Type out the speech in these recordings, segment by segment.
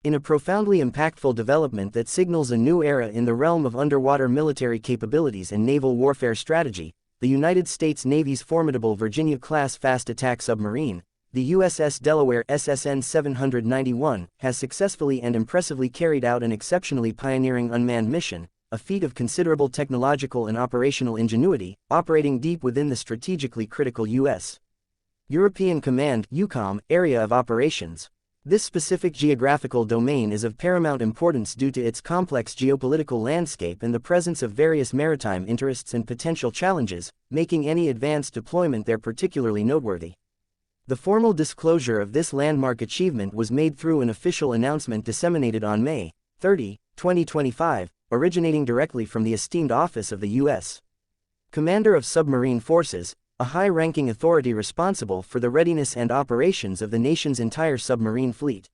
In a profoundly impactful development that signals a new era in the realm of underwater military capabilities and naval warfare strategy, the United States Navy's formidable Virginia-class fast attack submarine, the USS Delaware SSN 791, has successfully and impressively carried out an exceptionally pioneering unmanned mission, a feat of considerable technological and operational ingenuity, operating deep within the strategically critical U.S. European Command (EUCOM) area of operations. This specific geographical domain is of paramount importance due to its complex geopolitical landscape and the presence of various maritime interests and potential challenges, making any advanced deployment there particularly noteworthy. The formal disclosure of this landmark achievement was made through an official announcement disseminated on May 30, 2025, originating directly from the esteemed office of the U.S. Commander of Submarine Forces, a high-ranking authority responsible for the readiness and operations of the nation's entire submarine fleet.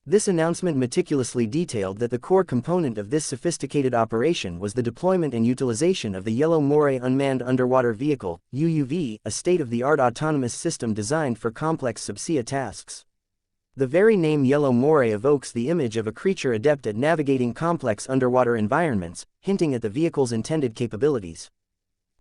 This announcement meticulously detailed that the core component of this sophisticated operation was the deployment and utilization of the Yellow Moray Unmanned Underwater Vehicle, UUV, a state-of-the-art autonomous system designed for complex subsea tasks. The very name Yellow Moray evokes the image of a creature adept at navigating complex underwater environments, hinting at the vehicle's intended capabilities.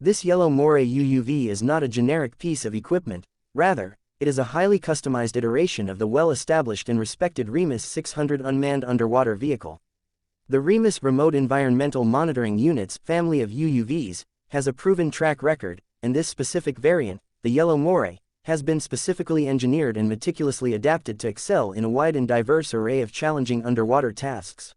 This Yellow Moray UUV is not a generic piece of equipment, rather, it is a highly customized iteration of the well-established and respected REMUS 600 unmanned underwater vehicle. The REMUS Remote Environmental Monitoring Unit's family of UUVs has a proven track record, and this specific variant, the Yellow Moray, has been specifically engineered and meticulously adapted to excel in a wide and diverse array of challenging underwater tasks.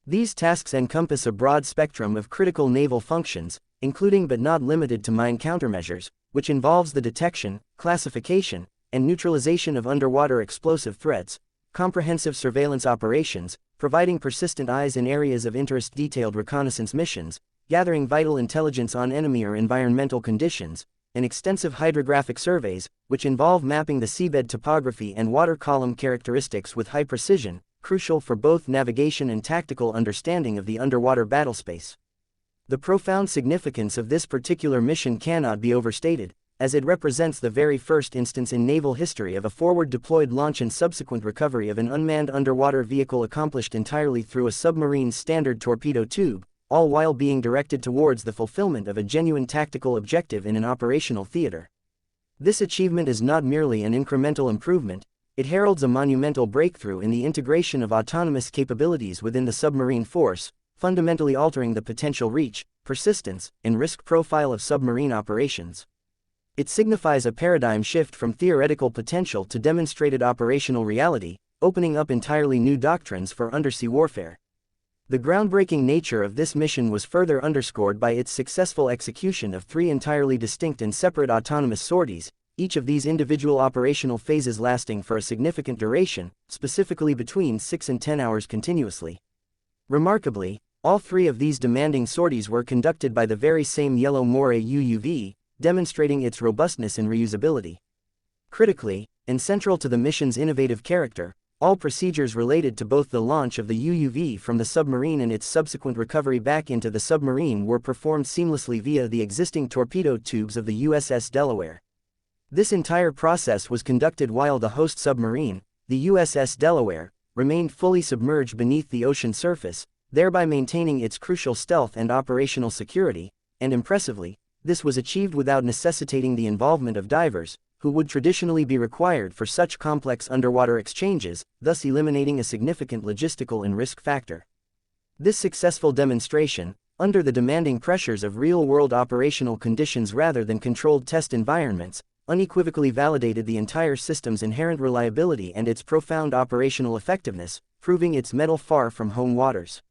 These tasks encompass a broad spectrum of critical naval functions, including but not limited to mine countermeasures, which involves the detection, classification, and neutralization of underwater explosive threats, comprehensive surveillance operations, providing persistent eyes in areas of interest, detailed reconnaissance missions, gathering vital intelligence on enemy or environmental conditions, and extensive hydrographic surveys, which involve mapping the seabed topography and water column characteristics with high precision, crucial for both navigation and tactical understanding of the underwater battlespace. The profound significance of this particular mission cannot be overstated, as it represents the very first instance in naval history of a forward-deployed launch and subsequent recovery of an unmanned underwater vehicle accomplished entirely through a submarine's standard torpedo tube, all while being directed towards the fulfillment of a genuine tactical objective in an operational theater. This achievement is not merely an incremental improvement, it heralds a monumental breakthrough in the integration of autonomous capabilities within the submarine force, fundamentally altering the potential reach, persistence, and risk profile of submarine operations. It signifies a paradigm shift from theoretical potential to demonstrated operational reality, opening up entirely new doctrines for undersea warfare. The groundbreaking nature of this mission was further underscored by its successful execution of 3 entirely distinct and separate autonomous sorties, each of these individual operational phases lasting for a significant duration, specifically between 6 and 10 hours continuously. Remarkably, all 3 of these demanding sorties were conducted by the very same Yellow Moray UUV, demonstrating its robustness and reusability. Critically, and central to the mission's innovative character, all procedures related to both the launch of the UUV from the submarine and its subsequent recovery back into the submarine were performed seamlessly via the existing torpedo tubes of the USS Delaware. This entire process was conducted while the host submarine, the USS Delaware, remained fully submerged beneath the ocean surface, thereby maintaining its crucial stealth and operational security, and impressively, this was achieved without necessitating the involvement of divers, who would traditionally be required for such complex underwater exchanges, thus eliminating a significant logistical and risk factor. This successful demonstration, under the demanding pressures of real-world operational conditions rather than controlled test environments, unequivocally validated the entire system's inherent reliability and its profound operational effectiveness, proving its mettle far from home waters.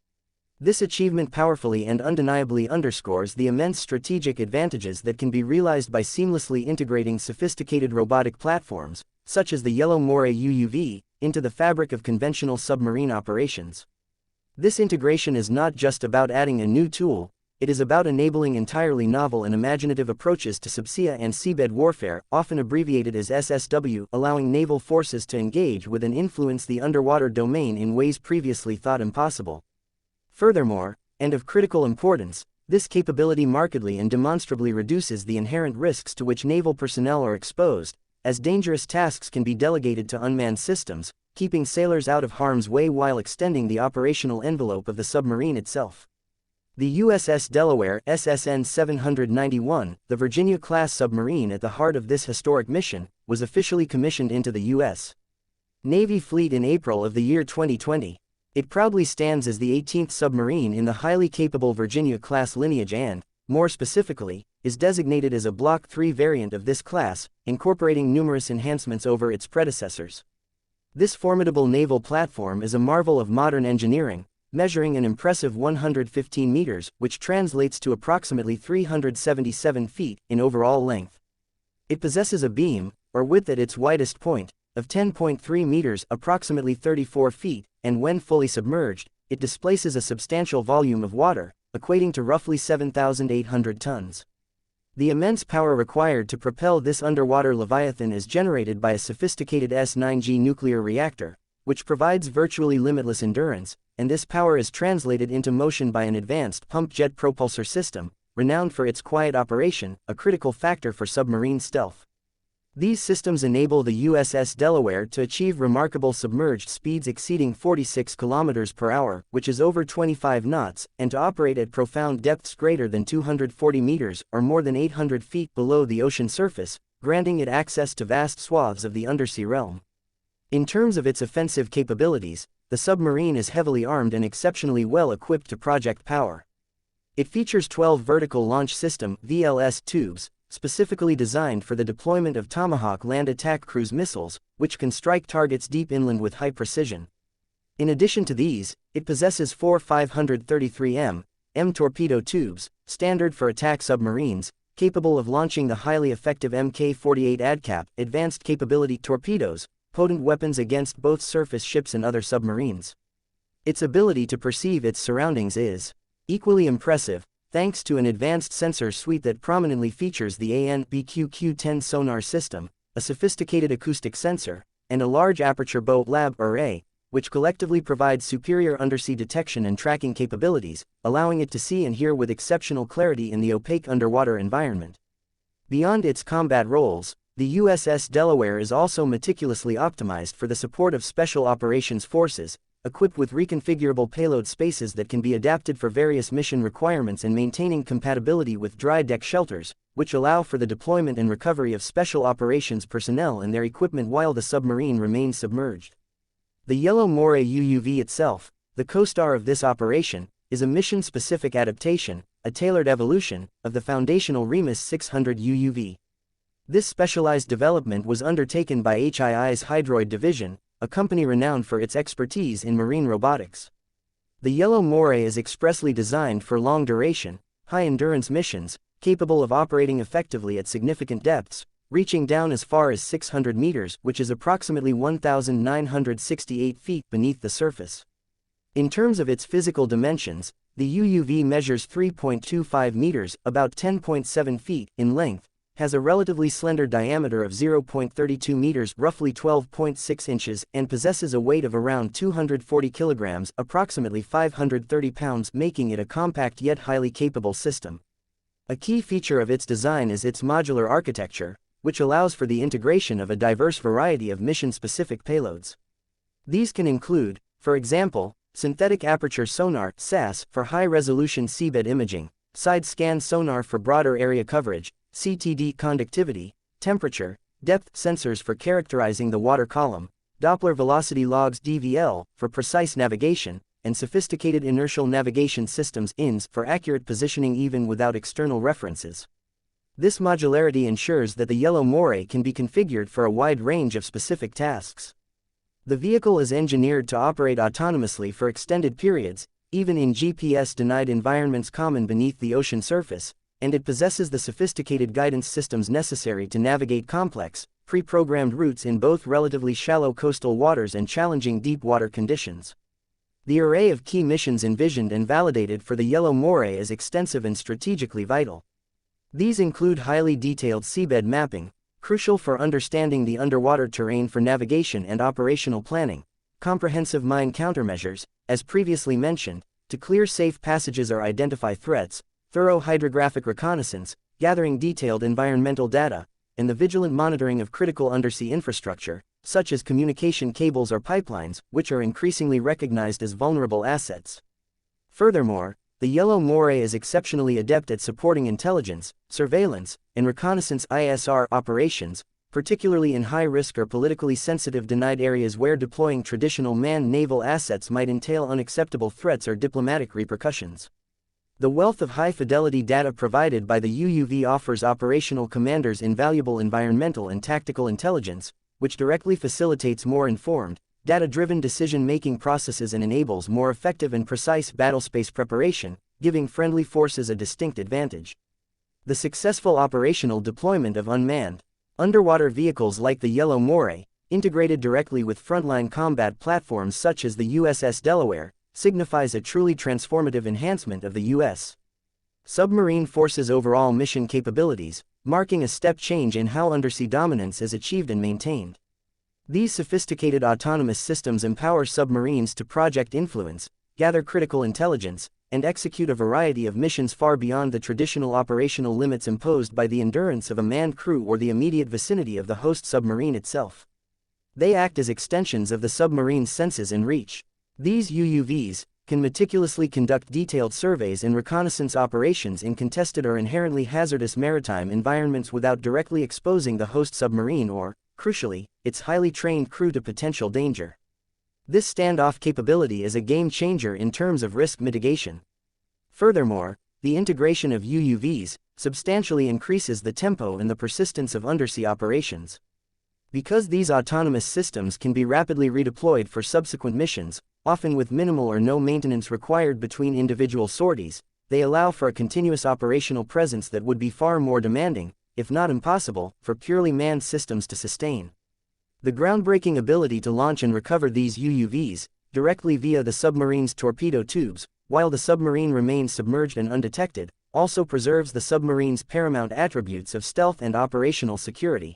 This achievement powerfully and undeniably underscores the immense strategic advantages that can be realized by seamlessly integrating sophisticated robotic platforms, such as the Yellow Moray UUV, into the fabric of conventional submarine operations. This integration is not just about adding a new tool, it is about enabling entirely novel and imaginative approaches to subsea and seabed warfare, often abbreviated as SSW, allowing naval forces to engage with and influence the underwater domain in ways previously thought impossible. Furthermore, and of critical importance, this capability markedly and demonstrably reduces the inherent risks to which naval personnel are exposed, as dangerous tasks can be delegated to unmanned systems, keeping sailors out of harm's way while extending the operational envelope of the submarine itself. The USS Delaware, SSN 791, the Virginia-class submarine at the heart of this historic mission, was officially commissioned into the U.S. Navy fleet in April of the year 2020. It proudly stands as the 18th submarine in the highly capable Virginia-class lineage and, more specifically, is designated as a Block III variant of this class, incorporating numerous enhancements over its predecessors. This formidable naval platform is a marvel of modern engineering, measuring an impressive 115 meters, which translates to approximately 377 feet in overall length. It possesses a beam, or width at its widest point, of 10.3 meters, approximately 34 feet, and when fully submerged, it displaces a substantial volume of water, equating to roughly 7,800 tons. The immense power required to propel this underwater leviathan is generated by a sophisticated S-9G nuclear reactor, which provides virtually limitless endurance, and this power is translated into motion by an advanced pump jet propulsor system, renowned for its quiet operation, a critical factor for submarine stealth. These systems enable the USS Delaware to achieve remarkable submerged speeds exceeding 46 km per hour, which is over 25 knots, and to operate at profound depths greater than 240 meters, or more than 800 feet below the ocean surface, granting it access to vast swaths of the undersea realm. In terms of its offensive capabilities, the submarine is heavily armed and exceptionally well equipped to project power. It features 12 vertical launch system (VLS) tubes, specifically designed for the deployment of Tomahawk land attack cruise missiles, which can strike targets deep inland with high precision. In addition to these, it possesses 4 533 M torpedo tubes, standard for attack submarines, capable of launching the highly effective Mk-48 ADCAP, advanced capability torpedoes, potent weapons against both surface ships and other submarines. Its ability to perceive its surroundings is equally impressive, thanks to an advanced sensor suite that prominently features the AN/BQQ-10 sonar system, a sophisticated acoustic sensor, and a large aperture bow lab array, which collectively provides superior undersea detection and tracking capabilities, allowing it to see and hear with exceptional clarity in the opaque underwater environment. Beyond its combat roles, the USS Delaware is also meticulously optimized for the support of Special Operations Forces, equipped with reconfigurable payload spaces that can be adapted for various mission requirements and maintaining compatibility with dry deck shelters, which allow for the deployment and recovery of special operations personnel and their equipment while the submarine remains submerged. The yellow Moray UUV itself, the co-star of this operation, is a mission-specific adaptation, a tailored evolution, of the foundational Remus 600 UUV. This specialized development was undertaken by HII's Hydroid Division, a company renowned for its expertise in marine robotics. The yellow Moray is expressly designed for long-duration, high-endurance missions, capable of operating effectively at significant depths, reaching down as far as 600 meters, which is approximately 1,968 feet beneath the surface. In terms of its physical dimensions, the UUV measures 3.25 meters, about 10.7 feet, in length, has a relatively slender diameter of 0.32 meters, roughly 12.6 inches, and possesses a weight of around 240 kilograms, approximately 530 pounds, making it a compact yet highly capable system. A key feature of its design is its modular architecture, which allows for the integration of a diverse variety of mission-specific payloads. These can include, for example, synthetic aperture sonar (SAS) for high-resolution seabed imaging, side-scan sonar for broader area coverage, CTD conductivity, temperature, depth sensors for characterizing the water column, Doppler velocity logs (DVL) for precise navigation, and sophisticated inertial navigation systems (INS) for accurate positioning even without external references. This modularity ensures that the yellow Moray can be configured for a wide range of specific tasks. The vehicle is engineered to operate autonomously for extended periods, even in GPS-denied environments common beneath the ocean surface, and it possesses the sophisticated guidance systems necessary to navigate complex, pre-programmed routes in both relatively shallow coastal waters and challenging deep water conditions. The array of key missions envisioned and validated for the yellow Moray is extensive and strategically vital. These include highly detailed seabed mapping, crucial for understanding the underwater terrain for navigation and operational planning, comprehensive mine countermeasures, as previously mentioned, to clear safe passages or identify threats, thorough hydrographic reconnaissance, gathering detailed environmental data, and the vigilant monitoring of critical undersea infrastructure, such as communication cables or pipelines, which are increasingly recognized as vulnerable assets. Furthermore, the yellow moray is exceptionally adept at supporting intelligence, surveillance, and reconnaissance (ISR) operations, particularly in high-risk or politically sensitive denied areas where deploying traditional manned naval assets might entail unacceptable threats or diplomatic repercussions. The wealth of high-fidelity data provided by the UUV offers operational commanders invaluable environmental and tactical intelligence, which directly facilitates more informed, data-driven decision-making processes and enables more effective and precise battlespace preparation, giving friendly forces a distinct advantage. The successful operational deployment of unmanned underwater vehicles like the Yellow Moray, integrated directly with frontline combat platforms such as the USS Delaware, signifies a truly transformative enhancement of the U.S. submarine force's overall mission capabilities, marking a step change in how undersea dominance is achieved and maintained. These sophisticated autonomous systems empower submarines to project influence, gather critical intelligence, and execute a variety of missions far beyond the traditional operational limits imposed by the endurance of a manned crew or the immediate vicinity of the host submarine itself. They act as extensions of the submarine's senses and reach. These UUVs can meticulously conduct detailed surveys and reconnaissance operations in contested or inherently hazardous maritime environments without directly exposing the host submarine or, crucially, its highly trained crew to potential danger. This standoff capability is a game-changer in terms of risk mitigation. Furthermore, the integration of UUVs substantially increases the tempo and the persistence of undersea operations. Because these autonomous systems can be rapidly redeployed for subsequent missions, often with minimal or no maintenance required between individual sorties, they allow for a continuous operational presence that would be far more demanding, if not impossible, for purely manned systems to sustain. The groundbreaking ability to launch and recover these UUVs directly via the submarine's torpedo tubes, while the submarine remains submerged and undetected, also preserves the submarine's paramount attributes of stealth and operational security.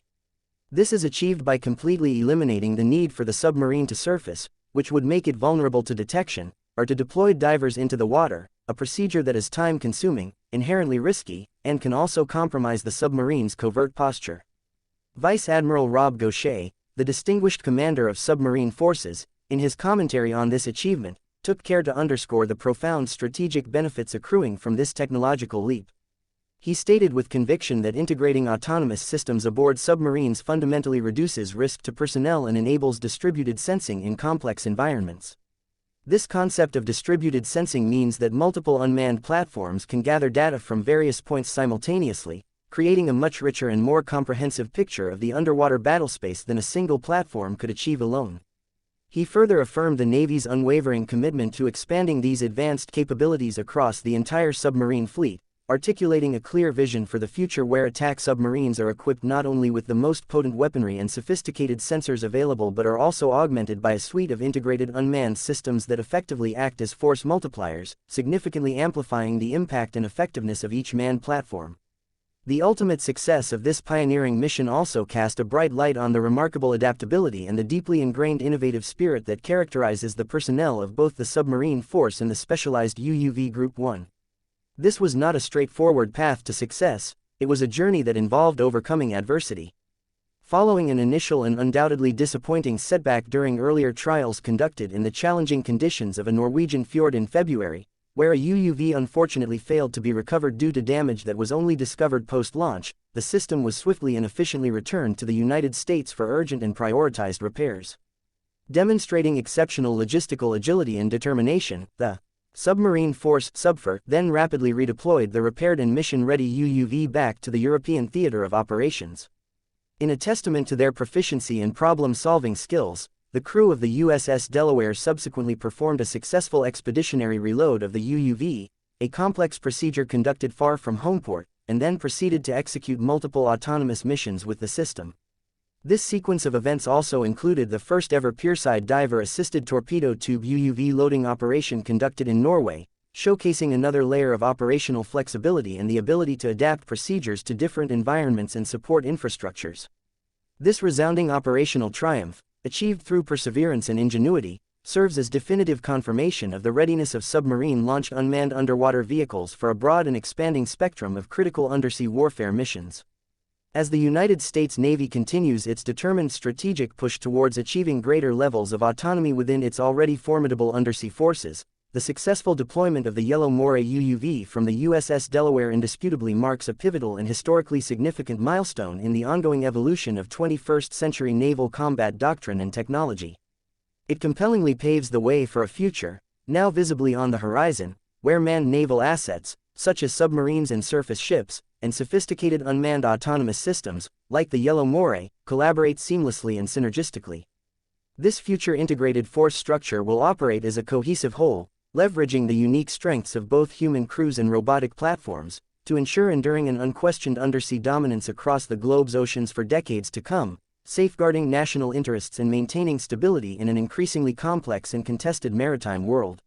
This is achieved by completely eliminating the need for the submarine to surface, which would make it vulnerable to detection, or to deploy divers into the water, a procedure that is time-consuming, inherently risky, and can also compromise the submarine's covert posture. Vice Admiral Rob Gaucher, the distinguished commander of submarine forces, in his commentary on this achievement, took care to underscore the profound strategic benefits accruing from this technological leap. He stated with conviction that integrating autonomous systems aboard submarines fundamentally reduces risk to personnel and enables distributed sensing in complex environments. This concept of distributed sensing means that multiple unmanned platforms can gather data from various points simultaneously, creating a much richer and more comprehensive picture of the underwater battlespace than a single platform could achieve alone. He further affirmed the Navy's unwavering commitment to expanding these advanced capabilities across the entire submarine fleet, articulating a clear vision for the future where attack submarines are equipped not only with the most potent weaponry and sophisticated sensors available but are also augmented by a suite of integrated unmanned systems that effectively act as force multipliers, significantly amplifying the impact and effectiveness of each manned platform. The ultimate success of this pioneering mission also cast a bright light on the remarkable adaptability and the deeply ingrained innovative spirit that characterizes the personnel of both the submarine force and the specialized UUV Group 1. This was not a straightforward path to success, it was a journey that involved overcoming adversity. Following an initial and undoubtedly disappointing setback during earlier trials conducted in the challenging conditions of a Norwegian fjord in February, where a UUV unfortunately failed to be recovered due to damage that was only discovered post-launch, the system was swiftly and efficiently returned to the United States for urgent and prioritized repairs. Demonstrating exceptional logistical agility and determination, the Submarine Force (SUBFOR) then rapidly redeployed the repaired and mission-ready UUV back to the European theater of operations. In a testament to their proficiency and problem-solving skills, the crew of the USS Delaware subsequently performed a successful expeditionary reload of the UUV, a complex procedure conducted far from homeport, and then proceeded to execute multiple autonomous missions with the system. This sequence of events also included the first-ever pierside diver-assisted torpedo tube UUV loading operation conducted in Norway, showcasing another layer of operational flexibility and the ability to adapt procedures to different environments and support infrastructures. This resounding operational triumph, achieved through perseverance and ingenuity, serves as definitive confirmation of the readiness of submarine-launched unmanned underwater vehicles for a broad and expanding spectrum of critical undersea warfare missions. As the United States Navy continues its determined strategic push towards achieving greater levels of autonomy within its already formidable undersea forces, the successful deployment of the yellow Moray UUV from the USS Delaware indisputably marks a pivotal and historically significant milestone in the ongoing evolution of 21st-century naval combat doctrine and technology. It compellingly paves the way for a future, now visibly on the horizon, where manned naval assets, such as submarines and surface ships, and sophisticated unmanned autonomous systems, like the Yellow Moray, collaborate seamlessly and synergistically. This future integrated force structure will operate as a cohesive whole, leveraging the unique strengths of both human crews and robotic platforms, to ensure enduring and unquestioned undersea dominance across the globe's oceans for decades to come, safeguarding national interests and maintaining stability in an increasingly complex and contested maritime world.